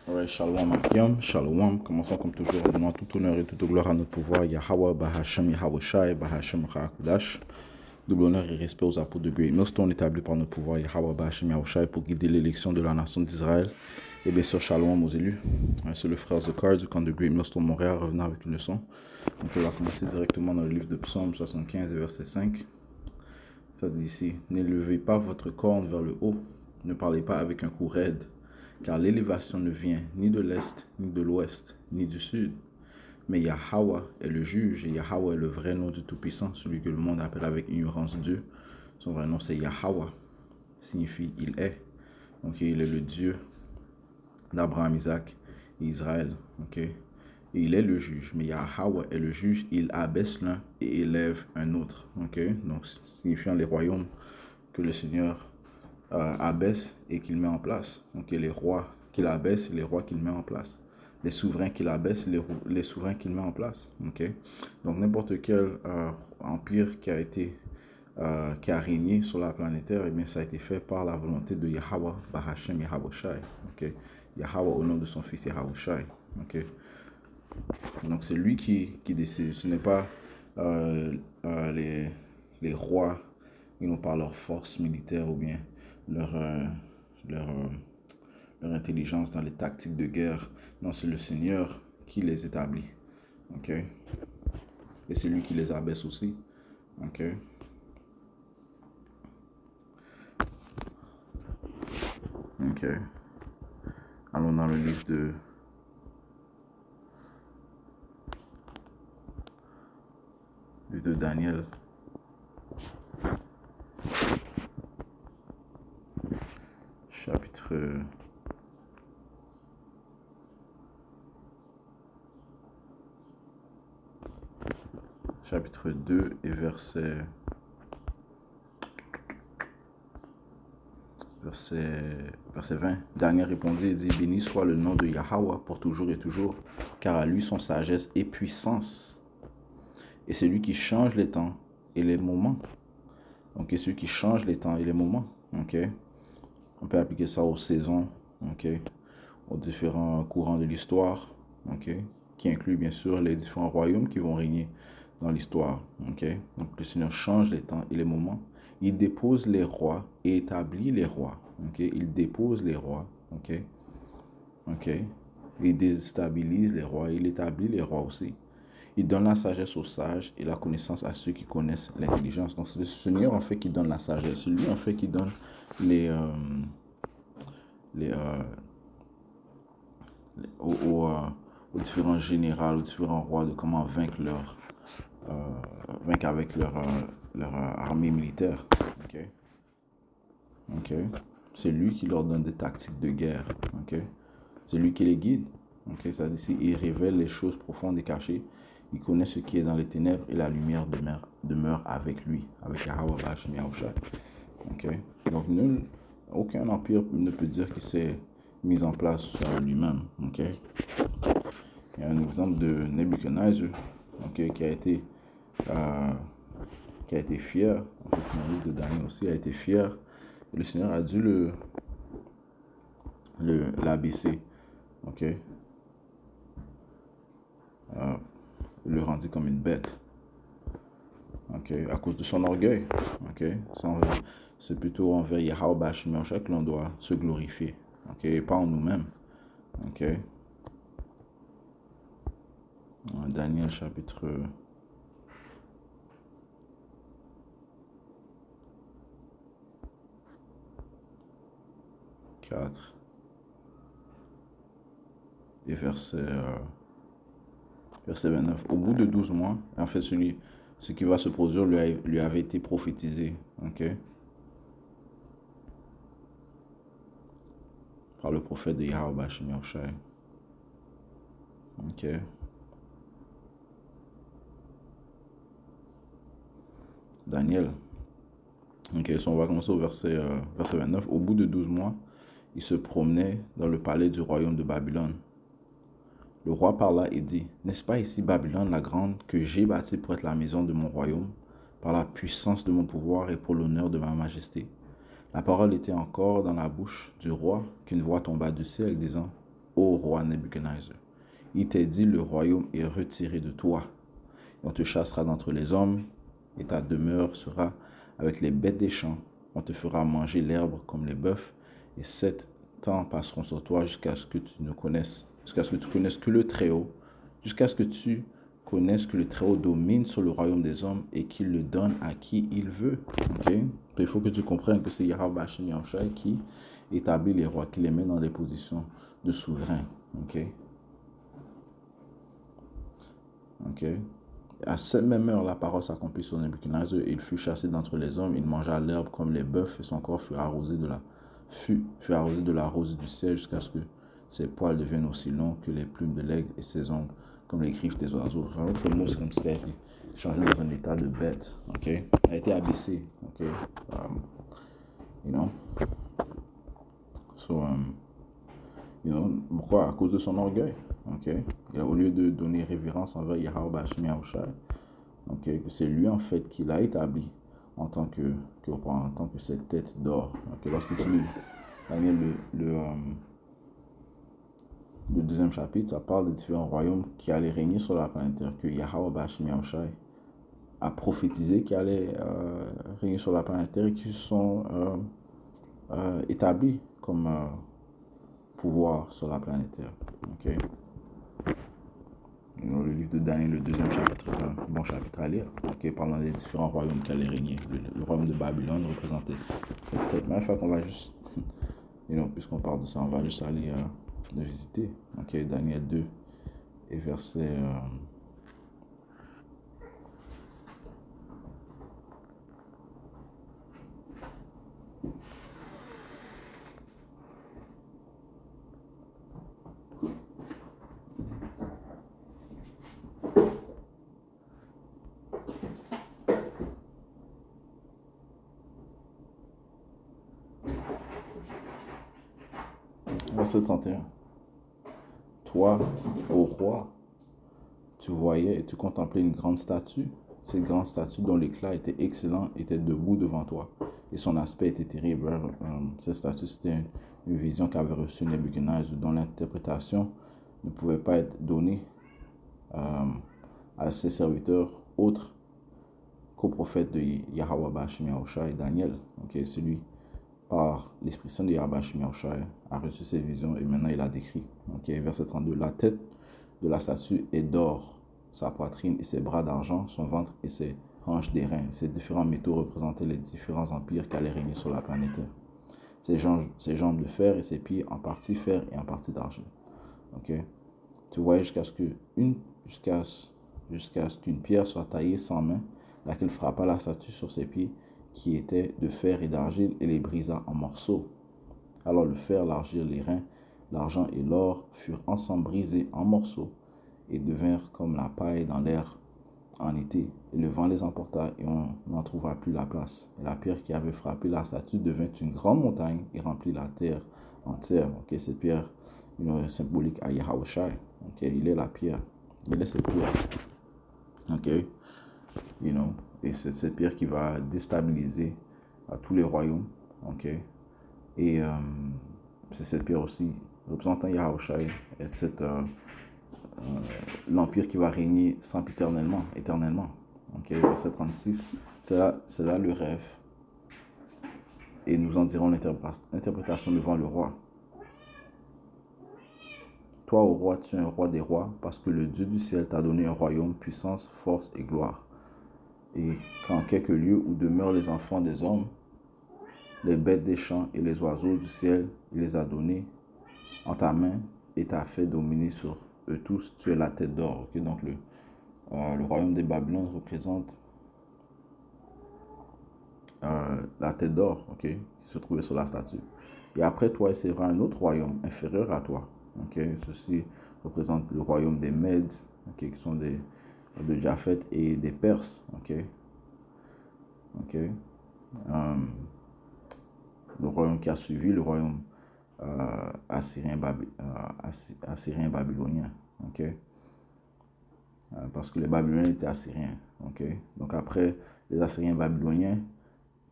Alright, Shalom Akim, Shalom. Commençons comme toujours en donnant tout honneur et toute gloire à notre pouvoir, Yahweh, Bahashem, Yahweh Shai, Bahashem, Charakudash. Double honneur et respect aux apôtres de Great Millstone établis par notre pouvoir, Yahweh, Bahashem, Yahweh Shai, pour guider l'élection de la nation d'Israël. Et bien sûr, Shalom aux élus. C'est le frère Zokar du camp de Great Millstone Montréal, revenant avec une leçon. Donc on va commencer directement dans le livre de Psaume 75, verset 5. Ça dit ici, n'élevez pas votre corne vers le haut, ne parlez pas avec un cou raide, car l'élévation ne vient ni de l'est, ni de l'ouest, ni du sud. Mais Yahweh est le juge, et Yahweh est le vrai nom du Tout-Puissant, celui que le monde appelle avec ignorance Dieu. Son vrai nom c'est Yahweh, signifie il est. Donc il est le Dieu d'Abraham, Isaac et Israël. Et il est le juge, mais Yahweh est le juge, il abaisse l'un et élève un autre. Donc signifiant les royaumes que le Seigneur abaisse et qu'il met en place. Les rois qu'il abaisse et les rois qu'il met en place. Les souverains qu'il abaisse et les souverains qu'il met en place. Donc n'importe quel empire qui a régné sur la planète Terre, eh bien, ça a été fait par la volonté de Yahweh, Bahashem, Yahweh Shai. Yahweh au nom de son fils Yahweh Shai. Donc c'est lui qui décide. Ce n'est pas les rois qui n'ont pas leur force militaire ou bien leur intelligence dans les tactiques de guerre. Non, c'est le Seigneur qui les établit. Et c'est lui qui les abaisse aussi. Allons dans le livre de Daniel. Chapitre 2 et verset 20. Daniel répondit et dit, béni soit le nom de Yahweh pour toujours et toujours, car à lui sont sagesse et puissance. Et c'est lui qui change les temps et les moments. Donc, c'est celui qui change les temps et les moments. On peut appliquer ça aux saisons, aux différents courants de l'histoire, qui inclut bien sûr les différents royaumes qui vont régner dans l'histoire. Donc, le Seigneur change les temps et les moments. Il dépose les rois et établit les rois. Il dépose les rois. Il déstabilise les rois. Il établit les rois aussi. Il donne la sagesse aux sages et la connaissance à ceux qui connaissent l'intelligence. Donc, c'est le Seigneur en fait qui donne la sagesse. C'est lui en fait qui donne aux différents généraux, aux différents rois de comment vaincre avec leur armée militaire. C'est lui qui leur donne des tactiques de guerre. C'est lui qui les guide. Ça dit ici, il révèle les choses profondes et cachées. Il connaît ce qui est dans les ténèbres et la lumière demeure avec lui, avec Yahweh, Bahashem, Yahweh Shai. Donc aucun empire ne peut dire qu'il s'est mis en place lui-même. Il y a un exemple de Nebuchadnezzar, qui a été fier. C'est un livre de Daniel aussi, a été fier. Et le Seigneur a dû l'abaisser. Le rendu comme une bête. À cause de son orgueil. C'est plutôt envers Yahweh Bahashem Yahweh Shai que l'on doit se glorifier. Et pas en nous-mêmes. Daniel chapitre 4 et verset 29. Au bout de 12 mois, en fait, ce qui va se produire lui avait été prophétisé. Par le prophète de Yahweh Bahashem Yahweh Shai. Daniel. On va commencer au verset 29. Au bout de 12 mois, il se promenait dans le palais du royaume de Babylone. Le roi parla et dit, n'est-ce pas ici Babylone la grande que j'ai bâtie pour être la maison de mon royaume, par la puissance de mon pouvoir et pour l'honneur de ma majesté? La parole était encore dans la bouche du roi qu'une voix tomba du ciel disant, ô roi Nebuchadnezzar. Il t'est dit, le royaume est retiré de toi. On te chassera d'entre les hommes, et ta demeure sera avec les bêtes des champs. On te fera manger l'herbe comme les bœufs, et 7 ans passeront sur toi jusqu'à ce que tu connaisses que le Très-Haut, jusqu'à ce que tu connaisses que le Très-Haut domine sur le royaume des hommes et qu'il le donne à qui il veut. Okay? Il faut que tu comprennes que c'est Yahweh Hashem Yahushua qui établit les rois, qui les met dans des positions de souverain. Ok? À cette même heure, la parole s'accomplit sur Nebuchadnezzar. Il fut chassé d'entre les hommes, il mangea l'herbe comme les bœufs, et son corps fut arrosé de la rosée du ciel jusqu'à ce que ses poils deviennent aussi longs que les plumes de l'aigle et ses ongles comme les griffes des oiseaux. En autre mot, c'est comme s'il a été changé dans un état de bête. Il a été abaissé. Pourquoi? À cause de son orgueil. Au lieu de donner révérence envers Yahweh Hashem Yahushua, c'est lui en fait qui l'a établi en tant que roi, en tant que cette tête d'or. Lorsque tu lis Daniel, le deuxième chapitre, ça parle des différents royaumes qui allaient régner sur la planète Terre, que Yahweh Hashem Yahushua a prophétisé qui allaient régner sur la planète Terre et qui sont établis comme pouvoir sur la planète Terre. Le livre de Daniel, le deuxième chapitre, est un bon chapitre à lire. Parlant des différents royaumes qui allaient régner. Le royaume de Babylone représentait cette tête. Mais une fois qu'on va juste, puisqu'on parle de ça, on va juste aller le visiter. Daniel 2 et verset. Verset 31. Toi, ô roi, tu voyais et tu contemplais une grande statue. Cette grande statue dont l'éclat était excellent était debout devant toi. Et son aspect était terrible. Cette statue, c'était une vision qu'avait reçue Nebuchadnezzar, dont l'interprétation ne pouvait pas être donnée à ses serviteurs autres qu'au prophète de Yahweh Hashem Yahushua et Daniel. Celui par l'Esprit Saint de Yahweh Hashem Yahushua a reçu ces visions et maintenant il a décrit. Verset 32. La tête de la statue est d'or, sa poitrine et ses bras d'argent, son ventre et ses hanches d'airain. Ces différents métaux représentaient les différents empires qui allaient régner sur la planète Terre. Ses jambes de fer et ses pieds en partie fer et en partie d'argent. Tu voyais jusqu'à ce qu'une pierre soit taillée sans main, laquelle frappa la statue sur ses pieds, qui étaient de fer et d'argile, et les brisa en morceaux. Alors le fer, l'argile, les reins, l'argent et l'or furent ensemble brisés en morceaux et devinrent comme la paille dans l'air en été. Et le vent les emporta et on n'en trouva plus la place. Et la pierre qui avait frappé la statue devint une grande montagne et remplit la terre entière. Cette pierre symbolique à Yahushua. Il est la pierre. Il est cette pierre. Et c'est cette pierre qui va déstabiliser tous les royaumes. Et c'est cette pierre aussi représentant Yahushua et l'empire qui va régner éternellement. Verset 36, c'est là le rêve. Et nous en dirons l'interprétation devant le roi. Toi, ô roi, tu es un roi des rois, parce que le Dieu du ciel t'a donné un royaume, puissance, force et gloire. Et qu'en quelques lieux où demeurent les enfants des hommes, les bêtes des champs et les oiseaux du ciel, il les a donnés en ta main et t'a fait dominer sur eux tous. Tu es la tête d'or. Donc le royaume des Babylone représente la tête d'or qui se trouvait sur la statue. Et après toi, il sera un autre royaume inférieur à toi. Ceci représente le royaume des Mèdes, qui sont de Japheth et des Perses. Le royaume qui a suivi, le royaume assyrien-babylonien. Parce que les Babyloniens étaient assyriens. Donc après les Assyriens babyloniens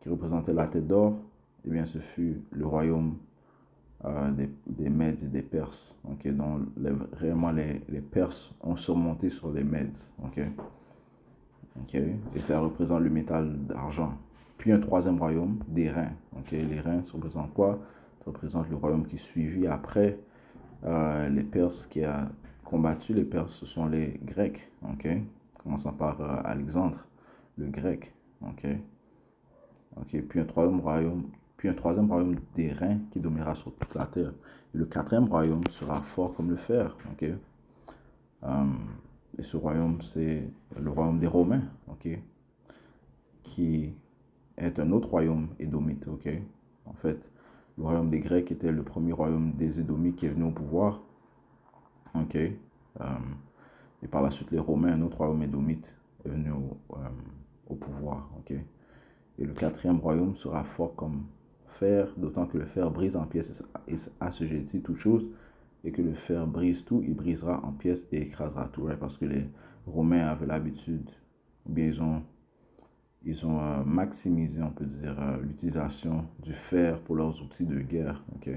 qui représentaient la tête d'or, eh bien ce fut le royaume des Mèdes et des Perses, ok, dont réellement les Perses ont surmonté sur les Mèdes, ok, ok, et ça représente le métal d'argent. Puis un troisième royaume, des Rhin, ok, les Rhin, ça représente quoi? Ça représente le royaume qui suivit après les Perses, qui a combattu les Perses, ce sont les Grecs, ok, commençant par Alexandre, le Grec, ok, ok, puis un troisième royaume des Rhin qui dominera sur toute la terre. Et le quatrième royaume sera fort comme le fer, ok, et ce royaume, c'est le royaume des Romains, ok, qui est un autre royaume édomite, ok. En fait, le royaume des Grecs était le premier royaume des Édomites qui est venu au pouvoir, ok. Et par la suite, les Romains, un autre royaume édomite, est venu au pouvoir, ok. Et le quatrième royaume sera fort comme fer, d'autant que le fer brise en pièces et assujettit toute chose, et que le fer brise tout, il brisera en pièces et écrasera tout, right? Parce que les Romains avaient l'habitude, ou bien ils ont maximisé, on peut dire, l'utilisation du fer pour leurs outils de guerre, ok.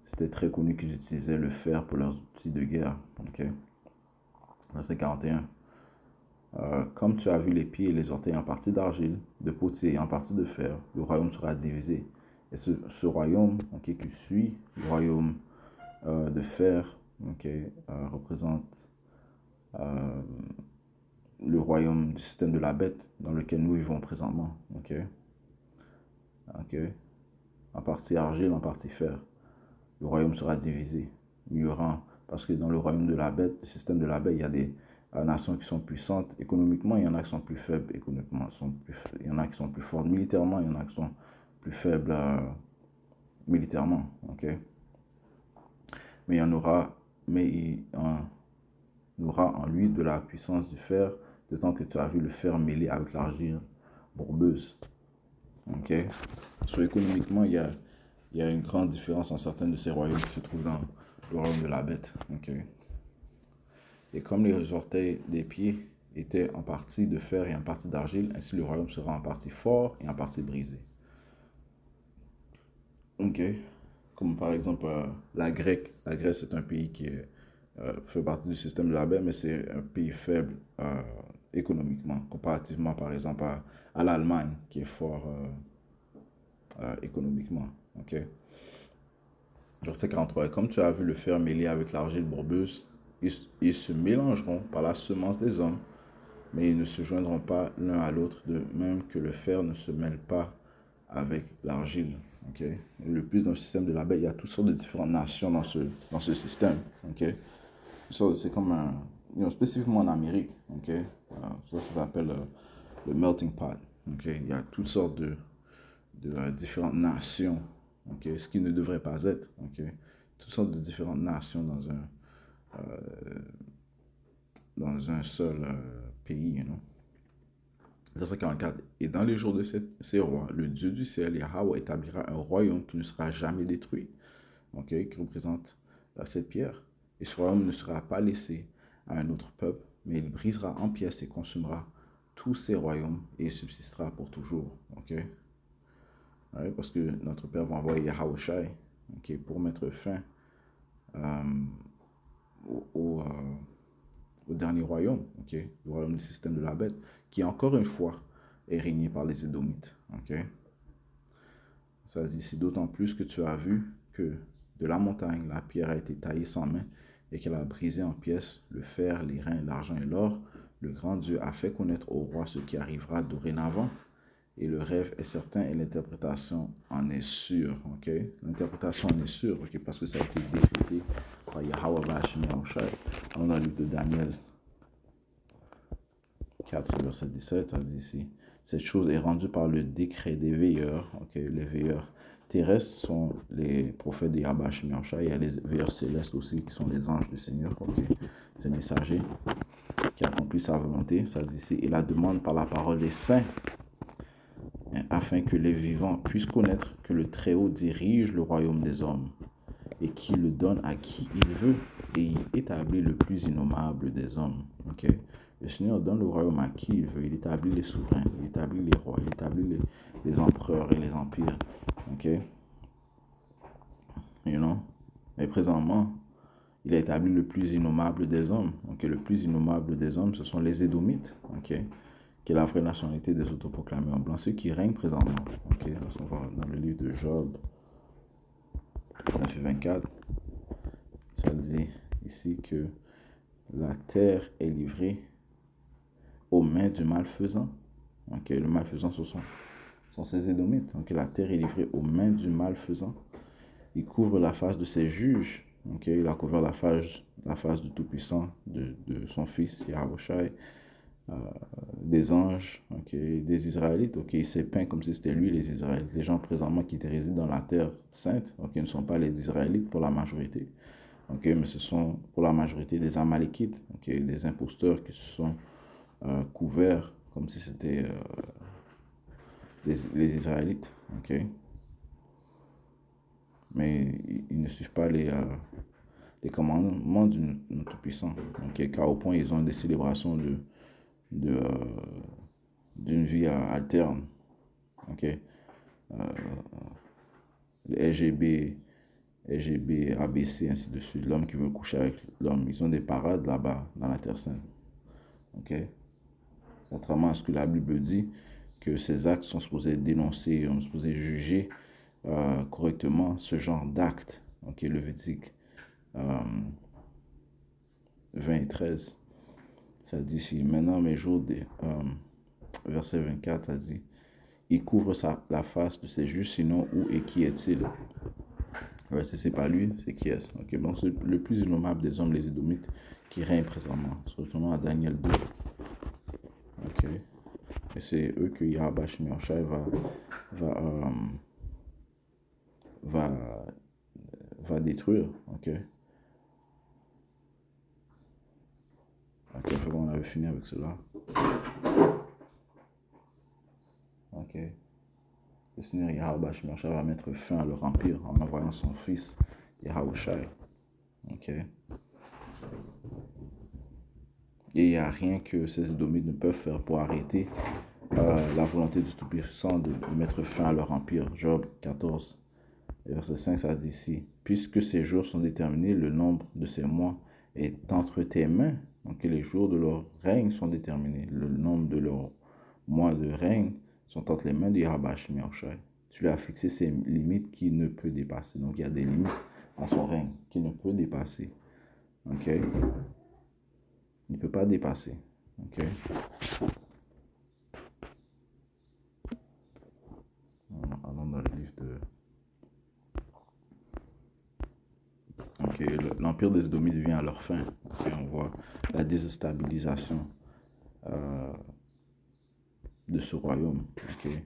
C'était très connu qu'ils utilisaient le fer pour leurs outils de guerre, ok. Verset 41. Comme tu as vu les pieds et les orteils en partie d'argile, de potier et en partie de fer, le royaume sera divisé. Et ce royaume, okay, qui suit le royaume de fer, okay, représente le royaume du système de la bête dans lequel nous vivons présentement. Okay? Okay? En partie argile, en partie fer. Le royaume sera divisé. Il y aura, parce que dans le royaume de la bête, le système de la bête, il y a des nations qui sont puissantes économiquement, il y en a qui sont plus faibles économiquement, il y en a qui sont plus fortes militairement, il y en a qui sont plus faibles militairement, ok. Mais il y en aura, aura en lui de la puissance du fer, d'autant que tu as vu le fer mêlé avec l'argile bourbeuse, ok. So, économiquement, il y a une grande différence en certains de ces royaumes qui se trouvent dans le royaume de la bête, ok. Et comme les orteils des pieds étaient en partie de fer et en partie d'argile, ainsi le royaume sera en partie fort et en partie brisé. Ok. Comme par exemple la Grèce. La Grèce est un pays qui fait partie du système de la baie, mais c'est un pays faible économiquement, comparativement par exemple à l'Allemagne, qui est fort économiquement. Ok. Verset 43. Et comme tu as vu le fer mêlé avec l'argile bourbeuse, ils se mélangeront par la semence des hommes, mais ils ne se joindront pas l'un à l'autre, de même que le fer ne se mêle pas avec l'argile. Okay? Le plus dans le système de la baie, il y a toutes sortes de différentes nations dans ce système. Okay? C'est comme spécifiquement en Amérique. Okay? Ça s'appelle le melting pot. Okay? Il y a toutes sortes de différentes nations. Okay? Ce qui ne devrait pas être. Okay? Toutes sortes de différentes nations dans un seul pays. You know? Verset 44. Et dans les jours de ces rois, le Dieu du ciel, Yahweh, établira un royaume qui ne sera jamais détruit, okay, qui représente cette pierre. Et ce royaume ne sera pas laissé à un autre peuple, mais il brisera en pièces et consumera tous ces royaumes et il subsistera pour toujours. Okay? Ouais, parce que notre Père va envoyer Yahweh Shai, okay, pour mettre fin au dernier royaume, okay, le royaume du système de la bête, qui encore une fois est régné par les Édomites. Okay? Ça se dit ici, d'autant plus que tu as vu que de la montagne, la pierre a été taillée sans main et qu'elle a brisé en pièces le fer, les reins, l'argent et l'or. Le grand Dieu a fait connaître au roi ce qui arrivera dorénavant. Et le rêve est certain et l'interprétation en est sûre. Okay? L'interprétation en est sûre, okay, parce que ça a été décrété par Yahweh Bashim Yahushai. On a lu de Daniel 4, verset 17, ça dit ici. Cette chose est rendue par le décret des veilleurs. Okay? Les veilleurs terrestres sont les prophètes de Yahweh Bashim Yahushai. Il y a les veilleurs célestes aussi qui sont les anges du Seigneur. Okay? Ces messagers qui accomplissent sa volonté. Ça dit ici. Et la demande par la parole des saints, afin que les vivants puissent connaître que le Très-Haut dirige le royaume des hommes et qu'il le donne à qui il veut et il établit le plus innommable des hommes. Okay? Le Seigneur donne le royaume à qui il veut, il établit les souverains, il établit les rois, il établit les empereurs et les empires. Okay? you know. Mais présentement, il a établi le plus innommable des hommes. Ok, le plus innommable des hommes, ce sont les Édomites, ok, qui est la vraie nationalité des autoproclamés en blanc, ceux qui règnent présentement. Ok, on va dans le livre de Job 9 et 24, ça dit ici que la terre est livrée aux mains du malfaisant. Ok, le malfaisant, ce sont ces Édomites. Donc la terre est livrée aux mains du malfaisant. Il couvre la face de ses juges. Okay? Il a couvert la face du Tout-Puissant, de son fils Yahushai, des anges, okay? Des Israélites. Okay? Il s'est peint comme si c'était lui, les Israélites. Les gens présentement qui résident dans la terre sainte, okay, ne sont pas les Israélites pour la majorité, okay? Mais ce sont pour la majorité des Amalékites, okay? Des imposteurs qui se sont couverts comme si c'était les Israélites. Okay? Mais ils ne suivent pas les commandements du Tout-Puissant. Okay? Car au point, ils ont des célébrations d'une vie alterne. Okay? Les LGB, ABC, ainsi de suite. L'homme qui veut coucher avec l'homme. Ils ont des parades là-bas, dans la Terre Sainte. Okay? Contrairement à ce que la Bible dit, que ces actes sont supposés dénoncer, on est supposé juger correctement ce genre d'actes. Okay? Lévitique 20 et 13. Ça dit ici, maintenant mes jours, verset 24, ça dit, il couvre la face de ses juges, sinon où et qui est-il? Ouais, si c'est pas lui, c'est qui est-ce? Okay, donc c'est le plus innommable des hommes, les Édomites, qui règnent présentement. Surtout à Daniel 2. Ok. Et c'est eux que Yahweh Shemioshai va détruire. Ok. Ok, il faut qu'on avait fini avec cela. Ok. Le Seigneur Yahweh Shemioshai va mettre fin à leur empire en envoyant son fils Yahushai. Ok. Et il n'y a rien que ces Édomites ne peuvent faire pour arrêter la volonté du Tout-Puissant de mettre fin à leur empire. Job 14, verset 5, ça dit ici, puisque ces jours sont déterminés, le nombre de ces mois est entre tes mains. Donc les jours de leur règne sont déterminés. Le nombre de leurs mois de règne sont entre les mains de Yahweh Shemioshai. Tu lui as fixé ces limites qu'il ne peut dépasser. Donc il y a des limites à son règne qu'il ne peut dépasser. Ok? Il ne peut pas dépasser. Ok? Allons dans le livre de... Ok, l'empire des Édomites vient à leur fin. Okay, on voit la déstabilisation de ce royaume. Okay?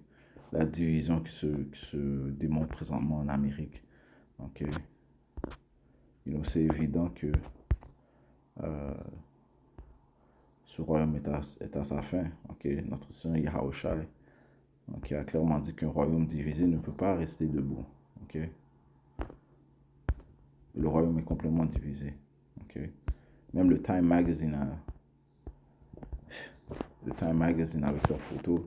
La division qui se démontre présentement en Amérique. Okay? C'est évident que ce royaume est à sa fin. Okay? Notre Seigneur Yahushai a clairement dit qu'un royaume divisé ne peut pas rester debout. Okay? Le royaume est complètement divisé. Okay? Même le Time Magazine avec leurs photos.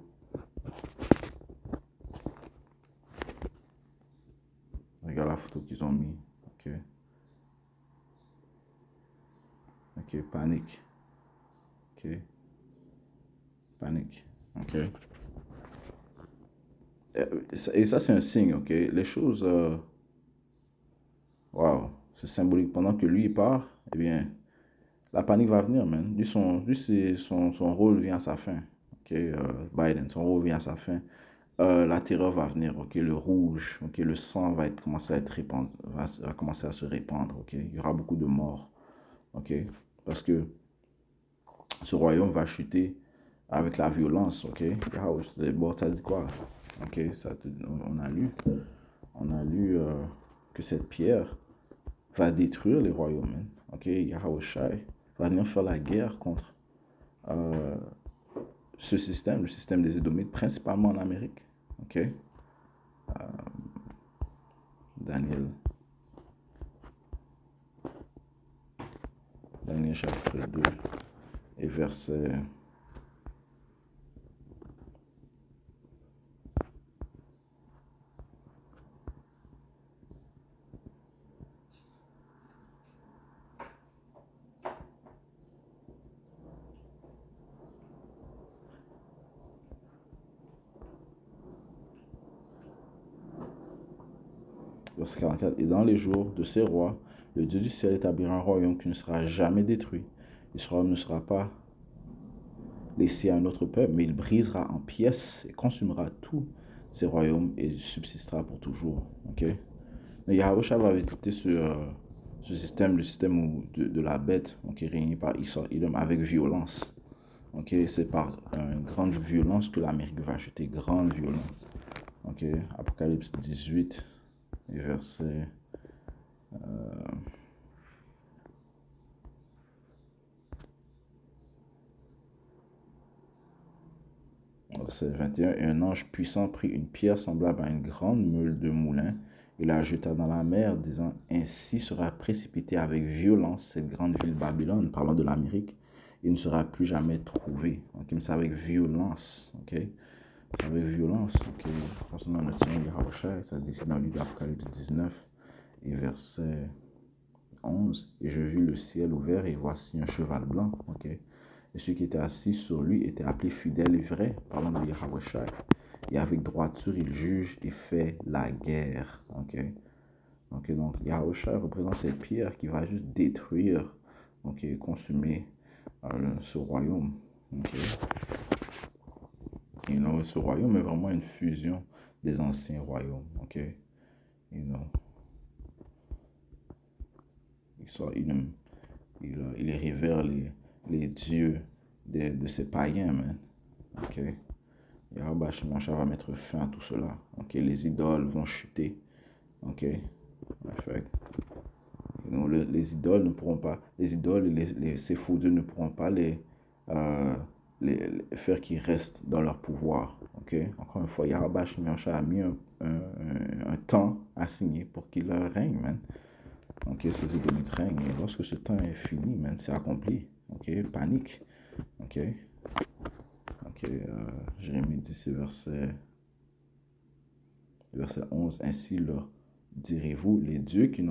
Regarde la photo qu'ils ont mis. Ok. Ok, panique. Ok. Panique. Ok. Et ça, c'est un signe, ok. Les choses, waouh, c'est symbolique. Pendant que lui, il part, eh bien, la panique va venir, man. Lui, son rôle vient à sa fin. Ok, Biden, son rôle vient à sa fin. La terreur va venir, ok. Le rouge, ok. Le sang va commencer à être répandu, va commencer à se répandre, ok. Il y aura beaucoup de morts, ok. Parce que ce royaume va chuter avec la violence, ok. Bon, ça dit quoi? Ok, on a lu que cette pierre va détruire les royaumes, hein. Ok, Yahushai va venir faire la guerre contre euh, ce système, le système des Édomites, principalement en Amérique. Ok, Daniel chapitre 2 et verset... Verset 44. Et dans les jours de ces rois, le Dieu du ciel établira un royaume qui ne sera jamais détruit. Et ce royaume ne sera pas laissé à un autre peuple, mais il brisera en pièces et consumera tous ces royaumes et subsistera pour toujours. Ok? Yahushua va visiter ce système, le système de la bête, okay, régné par Esau Edom avec violence. Okay, c'est par une grande violence que l'Amérique va acheter, grande violence. Okay, Apocalypse 18, et verset verset 21. Et un ange puissant prit une pierre semblable à une grande meule de moulin et la jeta dans la mer, disant, ainsi sera précipitée avec violence cette grande ville Babylone, parlant de l'Amérique, il ne sera plus jamais trouvé. Okay, mais c'est avec violence. Okay? C'est avec violence. Okay? Concernant notre Seigneur Yahushua, ça dit dans le livre d'Apocalypse 19 et verset 11. Et je vis le ciel ouvert et voici un cheval blanc. Okay? Et celui qui était assis sur lui était appelé fidèle et vrai, parlant de Yahushua. Et avec droiture, il juge et fait la guerre. Okay? Okay, donc Yahushua représente cette pierre qui va juste détruire, okay, consumer ce royaume. Okay? You know, ce royaume est vraiment une fusion des anciens royaumes. Okay? You know. Il révère les dieux de ces païens, man. Okay? Yahushua va mettre fin à tout cela. Okay? Les idoles vont chuter. Okay? Les idoles ne pourront pas, les idoles et ces faux dieux ne pourront pas les faire qu'ils restent dans leur pouvoir. Okay? Encore une fois, Yahushua a mis un temps assigné pour qu'il règne, man. Okay? Ces idolites règnent. Et lorsque ce temps est fini, man, c'est accompli. Okay? Panique. Okay? Jérémie 10, verset 11. Ainsi leur direz-vous, les dieux qui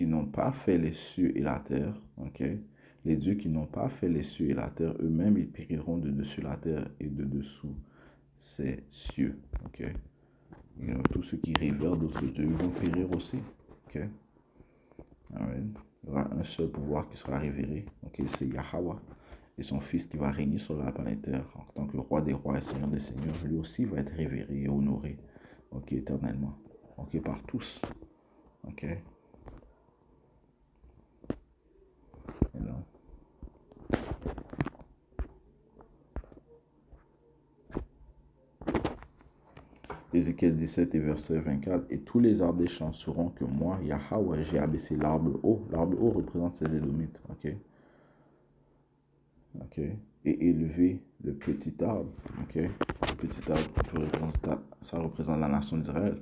n'ont pas fait les cieux et la terre, okay? Les dieux qui n'ont pas fait les cieux et la terre, eux-mêmes, ils périront de dessus la terre et de dessous ces cieux. Okay? You know, tous ceux qui révèrent d'autres dieux vont périr aussi. Okay? Right. Il y aura un seul pouvoir qui sera révéré. Okay? C'est Yahweh et son fils qui va régner sur la planète terre en tant que roi des rois et seigneur des seigneurs. Lui aussi va être révéré et honoré, okay, éternellement. Okay, par tous. Okay? Ézéchiel 17 et verset 24. Et tous les arbres des champs sauront que moi, Yahweh, j'ai abaissé l'arbre haut. L'arbre haut représente ces Édomites. Ok? Ok? Et élevé le petit arbre. Ok? Le petit arbre, ça représente la nation d'Israël.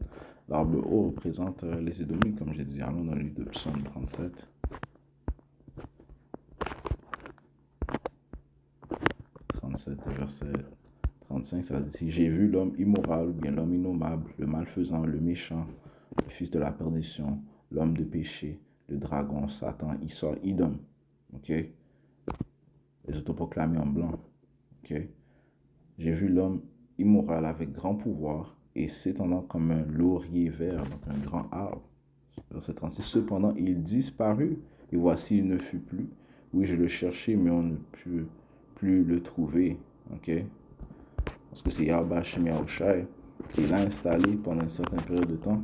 L'arbre haut représente les Édomites, comme j'ai dit. Allons dans le livre de Psaume 37. 37 verset 35, ça dit, j'ai vu l'homme immoral, bien l'homme innommable, le malfaisant, le méchant, le fils de la perdition, l'homme de péché, le dragon, Satan, Esau, Edom. Ok? Les autoproclamés en blanc. Ok? J'ai vu l'homme immoral avec grand pouvoir et s'étendant comme un laurier vert, donc un grand arbre. Verset 36. Cependant, il disparut et voici, il ne fut plus. Oui, je le cherchais, mais on ne put plus le trouver. Ok? Parce que c'est Yahweh Yahushua qui l'a installé pendant une certaine période de temps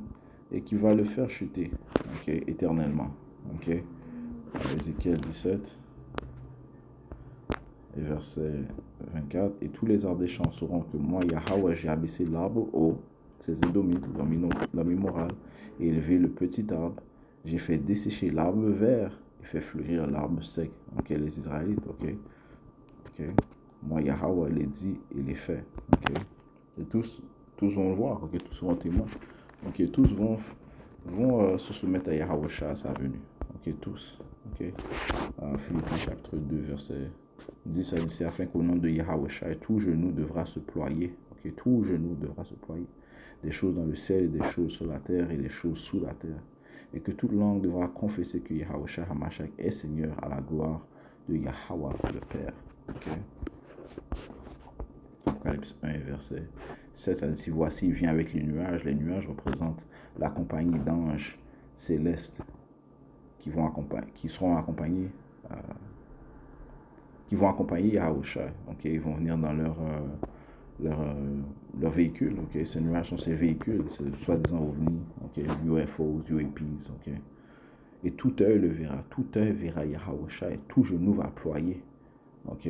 et qui va le faire chuter, okay, éternellement. Okay? Ézéchiel 17 et verset 24. Et tous les arbres des champs sauront que moi, Yahweh, j'ai abaissé l'arbre haut, c'est Édomites, l'homme immoral, et élevé le petit arbre. J'ai fait dessécher l'arbre vert et fait fleurir l'arbre sec. Okay, les Israélites, ok? Ok? Moi, Yahweh les dit et les fait. Okay? Et tous vont voir, okay? Tous seront témoins. Okay? Tous vont se soumettre à Yahushua à sa venue. Okay? Tous. Okay? Philippiens chapitre 2, verset 10 à 10, afin qu'au nom de Yahushua, tout genou devra se ployer. Okay? Tout genou devra se ployer. Des choses dans le ciel et des choses sur la terre et des choses sous la terre. Et que toute langue devra confesser que Yahushua Hamashach est Seigneur à la gloire de Yahweh le Père. Okay? Apocalypse 1, verset 7, ça dit, voici, il vient avec les nuages. Les nuages représentent la compagnie d'anges célestes qui seront accompagnés, qui vont accompagner Yahushua. Ok, ils vont venir dans leur véhicule. Ok, ces nuages sont ces véhicules, c'est soi-disant ovnis, ok, UFOs, UAPs. Ok, et tout œil le verra, tout œil verra Yahushua et tout genou va ployer. Ok,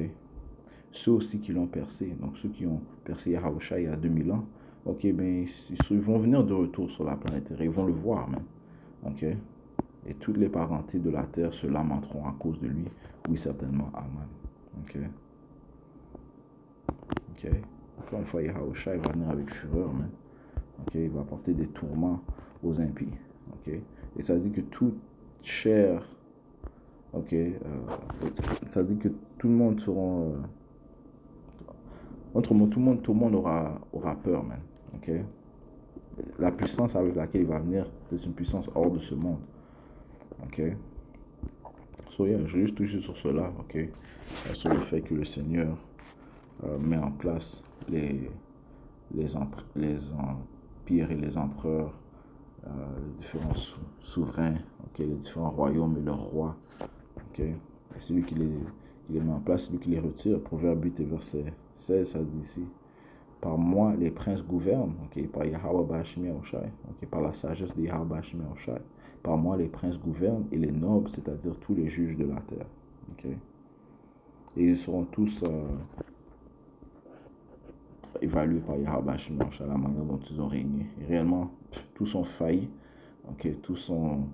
ceux aussi qui l'ont percé, donc ceux qui ont percé Yahushua il y a 2000 ans, ok, ben ils vont venir de retour sur la planète Terre, ils vont le voir, man. Ok, et toutes les parentés de la terre se lamenteront à cause de lui. Oui, certainement. Amen. Ok. Ok. Encore une fois, Yahushua, il va venir avec fureur, man. Ok. Il va apporter des tourments aux impies. Ok. Et ça dit que toute chair, ok, ça dit que tout le monde sera, autrement, tout le monde aura peur, man. Ok. La puissance avec laquelle il va venir, c'est une puissance hors de ce monde. Ok. So, yeah, je vais juste toucher sur cela, ok, sur le fait que le Seigneur met en place les empires et les empereurs, les différents souverains, ok, les différents royaumes et leurs rois, ok, et celui qui les met en place, celui qui les retire. Proverbe 8 et verset 16, ça dit ici, par moi les princes gouvernent, ok, par Yahweh Bashmi Oshai, ok, par la sagesse de Yahweh Bashmi Oshai. Par moi, les princes gouvernent et les nobles, c'est-à-dire tous les juges de la terre. Okay? Et ils seront tous évalués par Yahweh Shemach à la manière dont ils ont régné. Et réellement, tous ont failli. Okay? Tous ont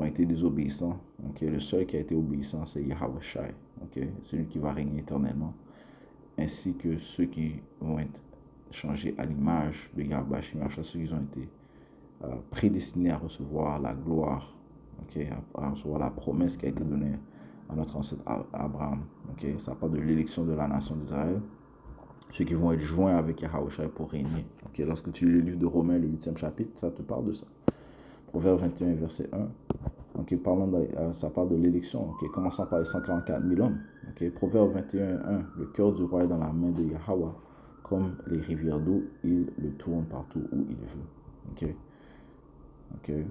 été désobéissants. Okay? Le seul qui a été obéissant, c'est Yahweh Shai. Okay? Celui qui va régner éternellement. Ainsi que ceux qui vont être changés à l'image de Yahweh Shemach, ceux qui ont été prédestiné à recevoir la gloire, okay, à recevoir la promesse qui a été donnée à notre ancêtre Abraham. Okay. Ça parle de l'élection de la nation d'Israël, ceux qui vont être joints avec Yahushua pour régner. Okay. Lorsque tu lis le livre de Romains, le 8e chapitre, ça te parle de ça. Proverbe 21, verset 1. Okay. Ça parle de l'élection, okay, commençant par les 144 000 hommes. Okay. Proverbe 21, 1. Le cœur du roi est dans la main de Yahweh, comme les rivières d'eau, il le tourne partout où il veut. Okay. Okay.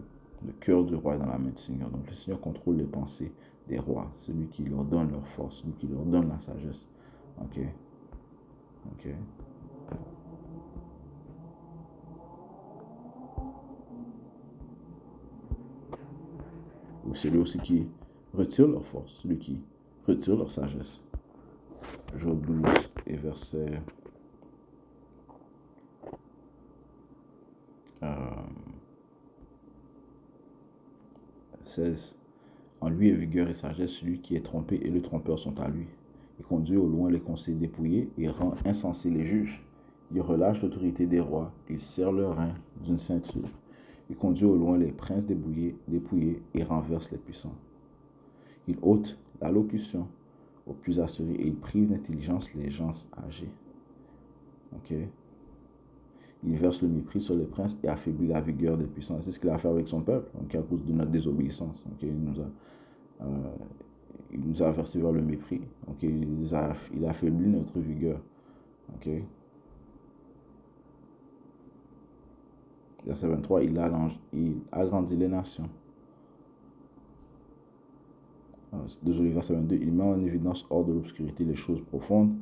Le cœur du roi est dans la main du Seigneur. Donc le Seigneur contrôle les pensées des rois. Celui qui leur donne leur force, celui qui leur donne la sagesse. Ok. Ok. Ou celui aussi qui retire leur force, celui qui retire leur sagesse. Job 12 et verset 16. En lui est vigueur et sagesse, celui qui est trompé et le trompeur sont à lui. Il conduit au loin les conseils dépouillés et rend insensés les juges. Il relâche l'autorité des rois, il serre le rein d'une ceinture. Il conduit au loin les princes dépouillés et renverse les puissants. Il ôte l'allocution aux plus assurés et il prive d'intelligence les gens âgés. Ok. Il verse le mépris sur les princes et affaiblit la vigueur des puissants. C'est ce qu'il a fait avec son peuple, donc à cause de notre désobéissance. Okay? Il nous a versé vers le mépris. Okay? Il a affaibli notre vigueur. Okay? Verset 23, il agrandit les nations. Désolé, verset 22, il met en évidence hors de l'obscurité les choses profondes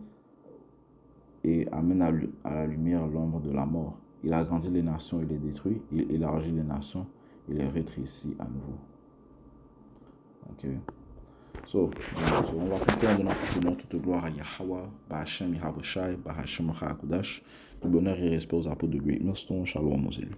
et amène à la lumière l'ombre de la mort. Il agrandit les nations et les détruit. Il élargit les nations et les rétrécit à nouveau. Ok. So on va continuer en donnant toute gloire à Yahweh, Bahashem Yahushai, Bahashem Hakudash. Tout bonheur et respect aux apôtres de Great Millstone. Shalom aux élus.